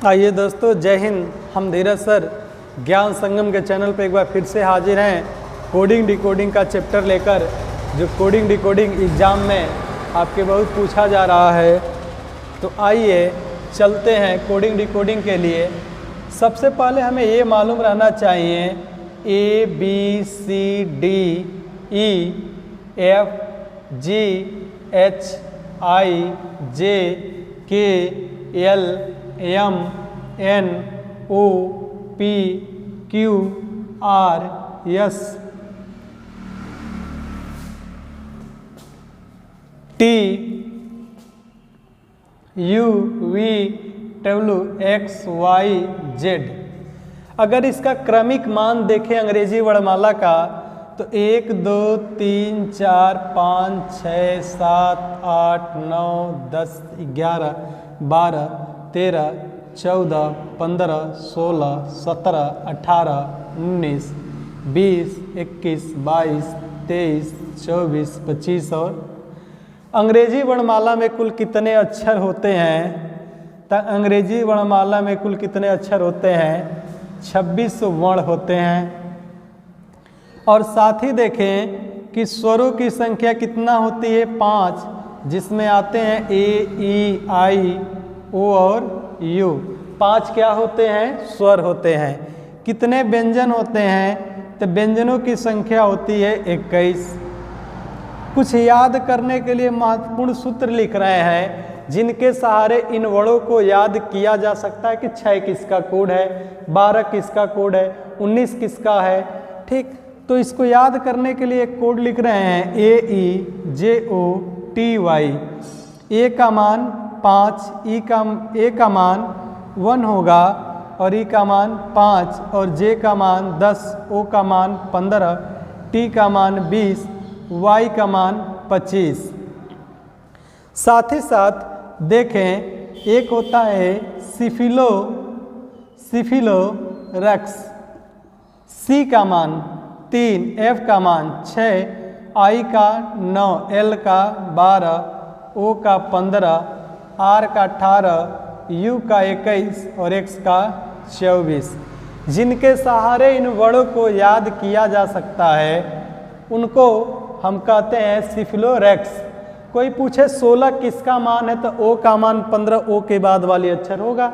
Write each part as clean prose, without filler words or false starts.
आइए दोस्तों, जय हिंद। हम धीरज सर ज्ञान संगम के चैनल पर एक बार फिर से हाजिर हैं कोडिंग डिकोडिंग का चैप्टर लेकर, जो कोडिंग डिकोडिंग एग्ज़ाम में आपके बहुत पूछा जा रहा है। तो आइए चलते हैं कोडिंग डिकोडिंग के लिए। सबसे पहले हमें ये मालूम रहना चाहिए ABCDEFGHIJKLMNOPQRS TUVWXYZ। अगर इसका क्रमिक मान देखें अंग्रेजी वर्णमाला का तो 1 2 3 4 5 6 7 8 9 10 11 12 13 14 15 16 17 18 19 20 21 22 23 24 25 और अंग्रेजी वर्णमाला में कुल कितने अक्षर होते हैं? तो अंग्रेजी वर्णमाला में कुल कितने अक्षर होते हैं? 26 वर्ण होते हैं। और साथ ही देखें कि स्वरों की संख्या कितना होती है? 5, जिसमें आते हैं A, E, I, O और U। 5 क्या होते हैं? स्वर होते हैं। कितने व्यंजन होते हैं? तो व्यंजनों की संख्या होती है 21। कुछ याद करने के लिए महत्वपूर्ण सूत्र लिख रहे हैं जिनके सहारे इन वर्णों को याद किया जा सकता है कि 6 किसका कोड है, 12 किसका कोड है, 19 किसका है। ठीक, तो इसको याद करने के लिए एक कोड लिख रहे हैं AEJOTY। ए का मान 5, ए का मान 1 होगा और ई का मान 5 और जे का मान 10, ओ का मान 15, टी का मान 20, वाई का मान 25। साथ ही साथ देखें, एक होता है सिफिलोरैक्स। सी का मान 3, एफ का मान 6, आई का 9, एल का 12, ओ का 15, आर का 18, यू का 21 और एक्स का 24। जिनके सहारे इन वर्णों को याद किया जा सकता है उनको हम कहते हैं सिफिलोरैक्स। कोई पूछे 16 किसका मान है तो ओ का मान 15 ओ के बाद वाली अक्षर होगा।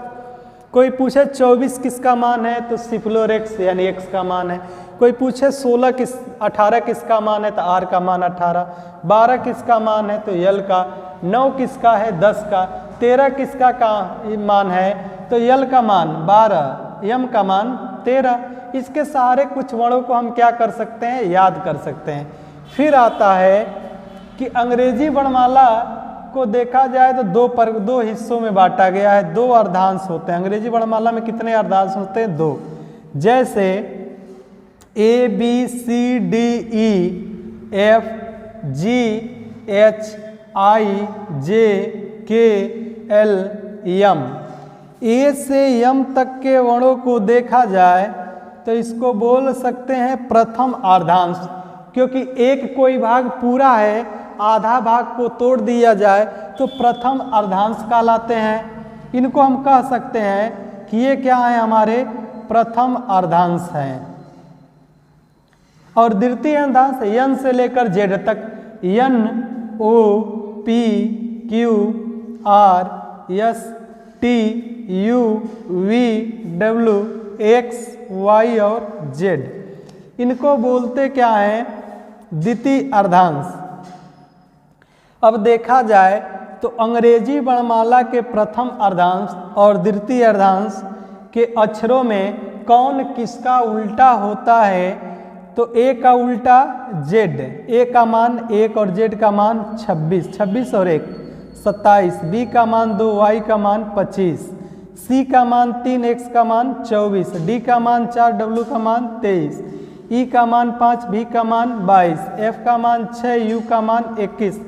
कोई पूछे 24 किसका मान है तो सिफिलोरैक्स यानी एक्स का मान है। कोई पूछे 18 किसका मान है तो आर का मान 18, 12 किसका मान है तो यल का, 9 किसका है 10 का, 13 किसका मान है तो यल का मान 12, यम का मान 13। इसके सहारे कुछ वर्णों को हम क्या कर सकते हैं? याद कर सकते हैं। फिर आता है कि अंग्रेजी वर्णमाला को देखा जाए तो दो हिस्सों में बांटा गया है। 2 अर्धांश होते हैं अंग्रेजी वर्णमाला में। कितने अर्धांश होते हैं? 2। जैसे ABCDEFGHIJKLM। ए से यम तक के वर्णों को देखा जाए तो इसको बोल सकते हैं प्रथम अर्धांश, क्योंकि एक कोई भाग पूरा है, आधा भाग को तोड़ दिया जाए तो प्रथम अर्धांश कहलाते हैं। इनको हम कह सकते हैं कि ये क्या है? हमारे प्रथम अर्धांश हैं। और द्वितीय अर्धांश यन से लेकर जेड तक, NOPQRS TUVWXY और जेड। इनको बोलते क्या हैं? द्वितीय अर्धांश। अब देखा जाए तो अंग्रेजी वर्णमाला के प्रथम अर्धांश और द्वितीय अर्धांश के अक्षरों में कौन किसका उल्टा होता है? तो ए का उल्टा जेड। ए का मान 1 और जेड का मान 26, 26 और 1 27, बी का मान 2, वाई का मान 25, सी का मान 3, एक्स का मान 24, डी का मान 4, डब्ल्यू का मान 23, ई का मान 5, भी का मान 22, एफ का मान 6, यू का मान 21,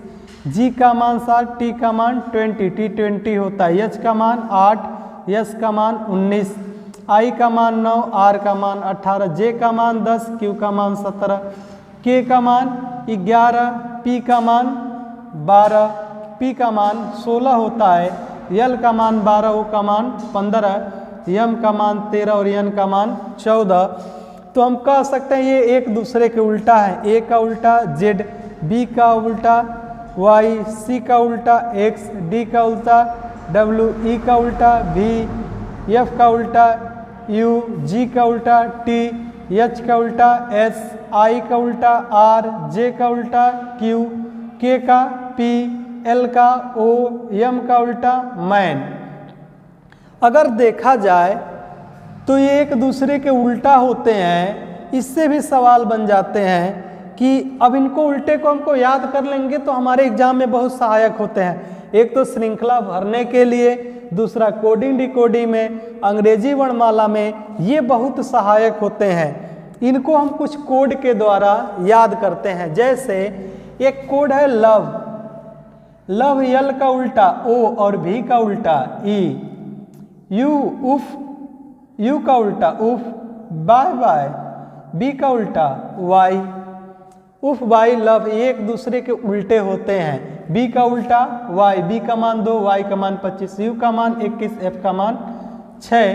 जी का मान 7, टी का मान 20, टी 20 होता है, एच का मान 8, एस का मान 19, आई का मान 9, आर का मान 18, जे का मान 10, क्यू का मान 17, के का मान 11, पी का मान 12, पी का मान 16 होता है। यल का मान 12, ओ का मान 15, यम का मान 13 और यन का मान 14। तो हम कह सकते हैं ये एक दूसरे के उल्टा है। ए का उल्टा जेड, बी का उल्टा वाई, सी का उल्टा एक्स, डी का उल्टा डब्ल्यू, ई का उल्टा वी, एफ का उल्टा यू, जी का उल्टा टी, एच का उल्टा एस, आई का उल्टा आर, जे का उल्टा क्यू, के का पी, एल का ओ, एम का उल्टा मैन। अगर देखा जाए तो ये एक दूसरे के उल्टा होते हैं। इससे भी सवाल बन जाते हैं कि अब इनको उल्टे को हमको याद कर लेंगे तो हमारे एग्जाम में बहुत सहायक होते हैं। एक तो श्रृंखला भरने के लिए, दूसरा कोडिंग डिकोडिंग में, अंग्रेजी वर्णमाला में ये बहुत सहायक होते हैं। इनको हम कुछ कोड के द्वारा याद करते हैं। जैसे एक कोड है लव, लव यल का उल्टा ओ और भी का उल्टा ई, यू उफ, यू का उल्टा उफ, बाय बाय, बी का उल्टा वाई, उफ बाई लव, ये एक दूसरे के उल्टे होते हैं। बी का उल्टा वाई, बी का मान 2, वाई का मान 25, यू का मान 21, एफ का मान 6,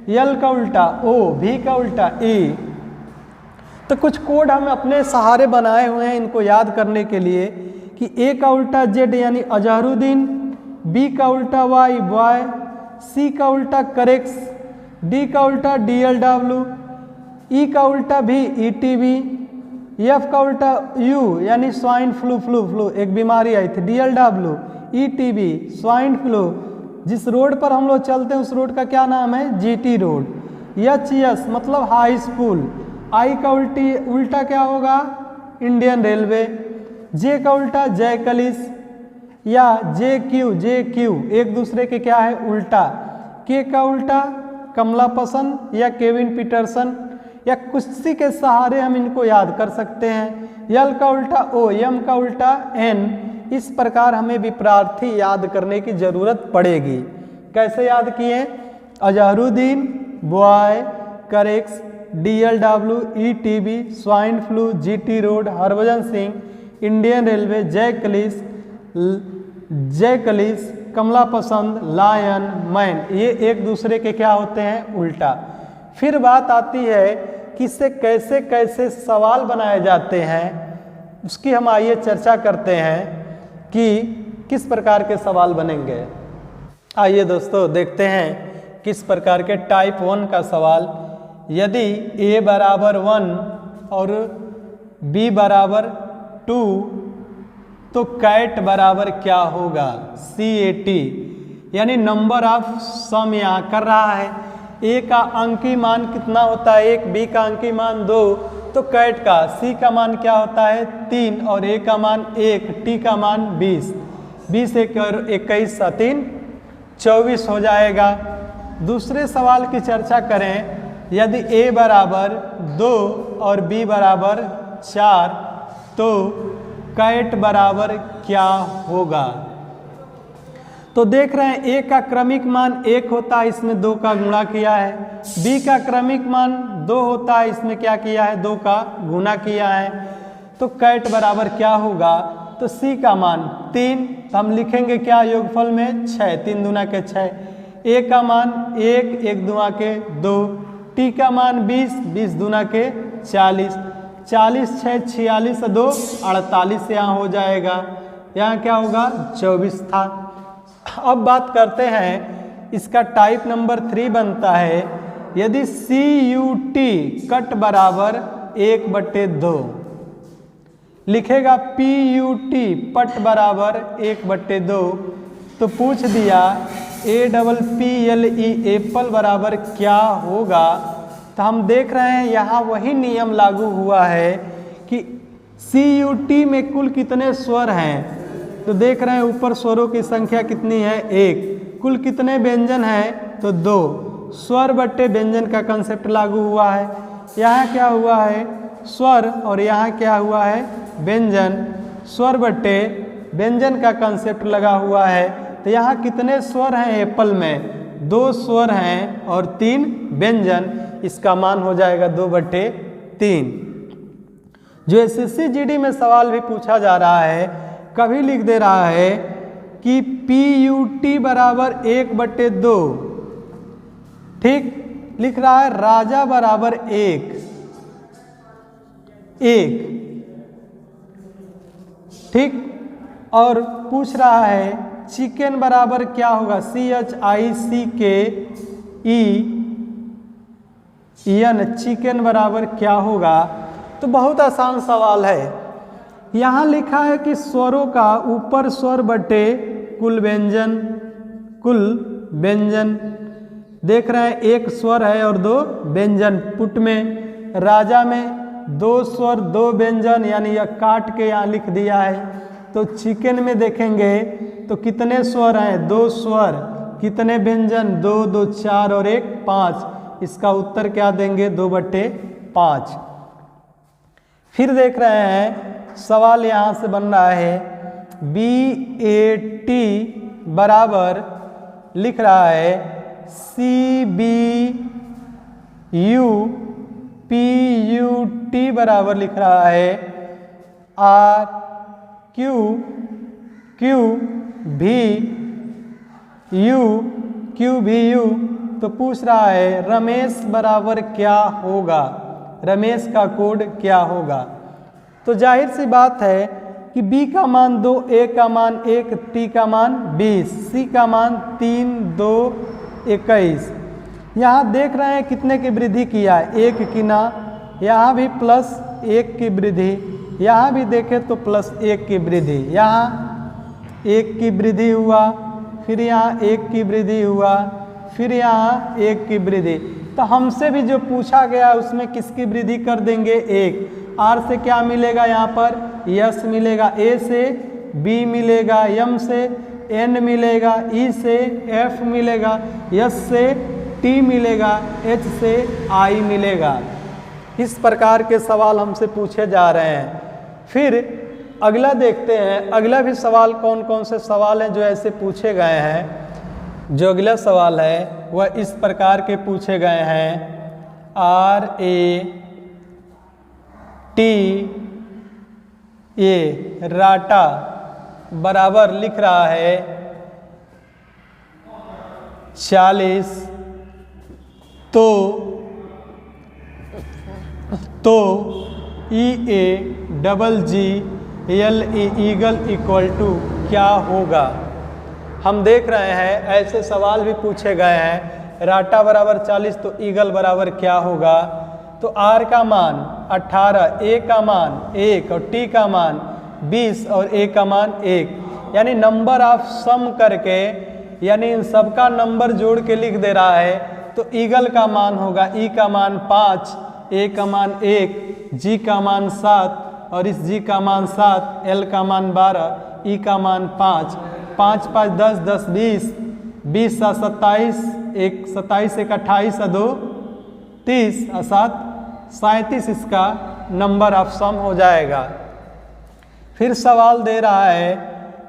यल का उल्टा ओ, भी का उल्टा ई। तो कुछ कोड हम अपने सहारे बनाए हुए हैं इनको याद करने के लिए कि ए का उल्टा जेड यानी अजहरुद्दीन, बी का उल्टा वाई बॉय, सी का उल्टा करेक्स, डी का उल्टा DLW, ई का उल्टा भी ETB, एफ का उल्टा यू यानी स्वाइन फ्लू, फ्लू एक बीमारी आई थी, DLW, ETB स्वाइन फ्लू। जिस रोड पर हम लोग चलते हैं उस रोड का क्या नाम है? GT road. HS मतलब हाई स्कूल। आई का उल्टा क्या होगा? Indian railway. जे का उल्टा जय कलिस या JQ एक दूसरे के क्या है? उल्टा। के का उल्टा कमला पसंद या केविन पीटरसन, या कुछ के सहारे हम इनको याद कर सकते हैं। यल का उल्टा ओ, यम का उल्टा एन। इस प्रकार हमें विपरार्थी याद करने की जरूरत पड़ेगी। कैसे याद किए? अजहरुद्दीन, बॉय, करेक्स, DLW, ETB, swine flu, GT road, Harbhajan Singh, Indian railway, जय कलिस, कमला पसंद, लायन, मैन। ये एक दूसरे के क्या होते हैं? उल्टा। फिर बात आती है कि इससे कैसे कैसे सवाल बनाए जाते हैं, उसकी हम आइए चर्चा करते हैं कि किस प्रकार के सवाल बनेंगे। आइए दोस्तों देखते हैं किस प्रकार के टाइप 1 का सवाल। यदि a बराबर 1 और b बराबर 2 तो कैट बराबर क्या होगा? CAT यानी नंबर ऑफ सम यहाँ कर रहा है। ए का अंकी मान कितना होता है? 1, बी का अंकी मान 2, तो कैट का सी का मान क्या होता है? 3 और ए का मान 1, टी का मान 20। 20 1 और 21 3 24 हो जाएगा। दूसरे सवाल की चर्चा करें। यदि ए बराबर 2 और बी बराबर 4 तो कैट बराबर क्या होगा? तो देख रहे हैं ए का क्रमिक मान 1 होता है, इसमें 2 का गुणा किया है। बी का क्रमिक मान 2 होता है, इसमें क्या किया है? 2 का गुणा किया है। तो कैट बराबर क्या होगा? तो सी का मान 3, तो हम लिखेंगे क्या योगफल में? 6, 3 दूना के 6। ए का मान 1, 1 दूना के 2। टी का मान 20, 20 दूना के 40। 40 6 46 2 48 यहाँ हो जाएगा। यहाँ क्या होगा? 24 था। अब बात करते हैं इसका टाइप नंबर 3 बनता है। यदि CUT कट बराबर 1/2 लिखेगा, PUT पट बराबर 1/2 तो पूछ दिया APPLE एप्पल बराबर क्या होगा? तो हम देख रहे हैं यहाँ वही नियम लागू हुआ है कि CUT में कुल कितने स्वर हैं। तो देख रहे हैं ऊपर स्वरों की संख्या कितनी है? 1। कुल कितने व्यंजन हैं? तो 2। स्वर बट्टे व्यंजन का कंसेप्ट लागू हुआ है। यहाँ क्या हुआ है? स्वर, और यहाँ क्या हुआ है? व्यंजन। स्वर बट्टे व्यंजन का कंसेप्ट लगा हुआ है। तो यहाँ कितने स्वर हैं एप्पल में? 2 स्वर हैं और 3 व्यंजन। इसका मान हो जाएगा 2/3। जो SSC GD में सवाल भी पूछा जा रहा है, कभी लिख दे रहा है कि PUT बराबर 1/2, ठीक, लिख रहा है राजा बराबर 1, ठीक, और पूछ रहा है चिकन बराबर क्या होगा, CHICKEN, चिकन बराबर क्या होगा। तो बहुत आसान सवाल है। यहाँ लिखा है कि स्वरों का ऊपर स्वर बटे कुल व्यंजन, देख रहे हैं एक स्वर है और 2 व्यंजन। पुट में राजा में 2 स्वर 2 व्यंजन, यानी यह काट के यहाँ लिख दिया है। तो चिकन में देखेंगे तो कितने स्वर हैं, 2 स्वर, कितने व्यंजन, 2 2 4 और 1 5। इसका उत्तर क्या देंगे, 2/5। फिर देख रहे हैं सवाल यहाँ से बन रहा है BAT बराबर लिख रहा है CBUPUT बराबर लिख रहा है RQVU। तो पूछ रहा है रमेश बराबर क्या होगा, रमेश का कोड क्या होगा। तो जाहिर सी बात है कि B का मान 2, A का मान 1, T का मान 20, C का मान 3 2 21। यहाँ देख रहे हैं कितने की वृद्धि किया है, 1 की ना, यहाँ भी +1 की वृद्धि, यहाँ भी देखें तो +1 की वृद्धि, यहाँ 1 की वृद्धि हुआ, फिर यहाँ 1 की वृद्धि हुआ, फिर यहाँ 1 की वृद्धि। तो हमसे भी जो पूछा गया उसमें किसकी वृद्धि कर देंगे, 1। R से क्या मिलेगा, यहाँ पर S मिलेगा, A से B मिलेगा, M से N मिलेगा, E से F मिलेगा, S से T मिलेगा, H से I मिलेगा। इस प्रकार के सवाल हमसे पूछे जा रहे हैं। फिर अगला देखते हैं, अगला भी सवाल कौन कौन से सवाल हैं जो ऐसे पूछे गए हैं। जो अगला सवाल है वह इस प्रकार के पूछे गए हैं, RATA राटा बराबर लिख रहा है 40। तो EAGGLE ईगल इक्वल टू क्या होगा। हम देख रहे हैं ऐसे सवाल भी पूछे गए हैं, राटा बराबर 40 तो ईगल बराबर क्या होगा। तो R का मान 18, A का मान 1 और T का मान 20 और A का मान 1, यानी नंबर ऑफ सम करके, यानी इन सबका नंबर जोड़ के लिख दे रहा है। तो ईगल का मान होगा E का मान 5, A का मान 1, G का मान 7 और इस G का मान 7, L का मान 12, E का मान 5, 5 5 10 10 20, 20 7 27, 27 1 28 और 2 30 और 7 37 इसका नंबर ऑफ सम हो जाएगा। फिर सवाल दे रहा है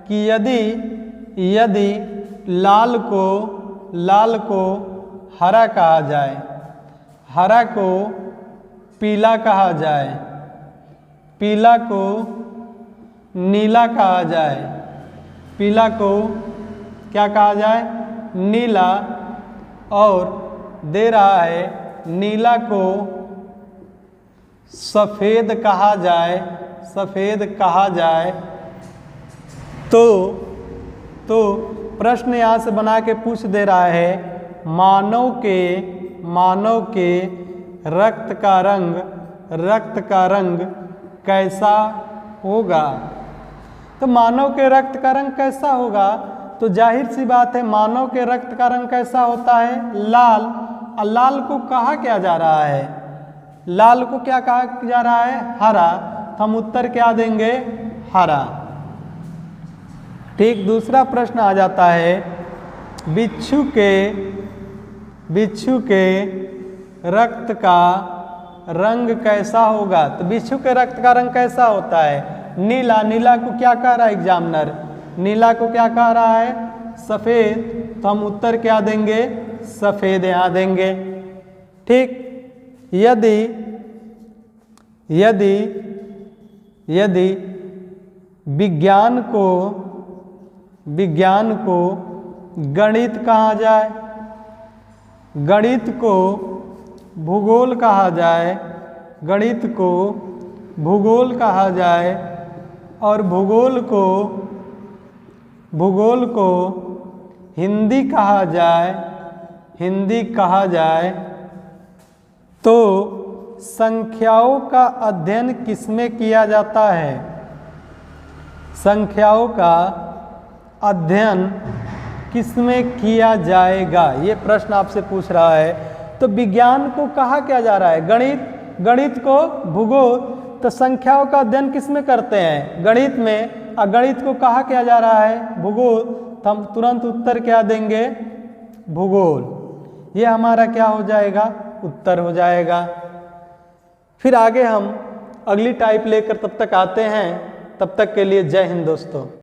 कि यदि लाल को हरा कहा जाए, हरा को पीला कहा जाए, पीला को नीला कहा जाए, पीला को क्या कहा जाए, नीला, और दे रहा है नीला को सफ़ेद कहा जाए, सफ़ेद कहा जाए। तो प्रश्न यहाँ से बना के पूछ दे रहा है मानव के रक्त का रंग कैसा होगा। तो मानव के रक्त का रंग कैसा होगा, तो जाहिर सी बात है मानव के रक्त का रंग कैसा होता है, लाल। और लाल को कहा क्या जा रहा है, लाल को क्या कहा जा रहा है, हरा। तो हम उत्तर क्या देंगे, हरा। ठीक, दूसरा प्रश्न आ जाता है बिच्छू के रक्त का रंग कैसा होगा। तो बिच्छू के रक्त का रंग कैसा होता है, नीला। नीला को क्या कह रहा है एग्जामिनर, नीला को क्या कह रहा है, सफ़ेद। तो हम उत्तर क्या देंगे, सफ़ेद यहाँ देंगे। ठीक, यदि विज्ञान को विज्ञान को गणित कहा जाए, गणित को भूगोल कहा जाए, गणित को भूगोल कहा जाए और भूगोल को हिंदी कहा जाए, हिंदी कहा जाए, तो संख्याओं का अध्ययन किसमें किया जाता है? संख्याओं का अध्ययन किसमें किया जाएगा? ये प्रश्न आपसे पूछ रहा है। तो विज्ञान को कहा क्या जा रहा है? गणित, गणित को भूगोल, तो संख्याओं का अध्ययन किसमें करते हैं? गणित में। और गणित को कहा क्या जा रहा है? भूगोल। तो हम तुरंत उत्तर क्या देंगे? भूगोल। ये हमारा क्या हो जाएगा? उत्तर हो जाएगा। फिर आगे हम अगली टाइप लेकर तब तक आते हैं। तब तक के लिए जय हिंद दोस्तों।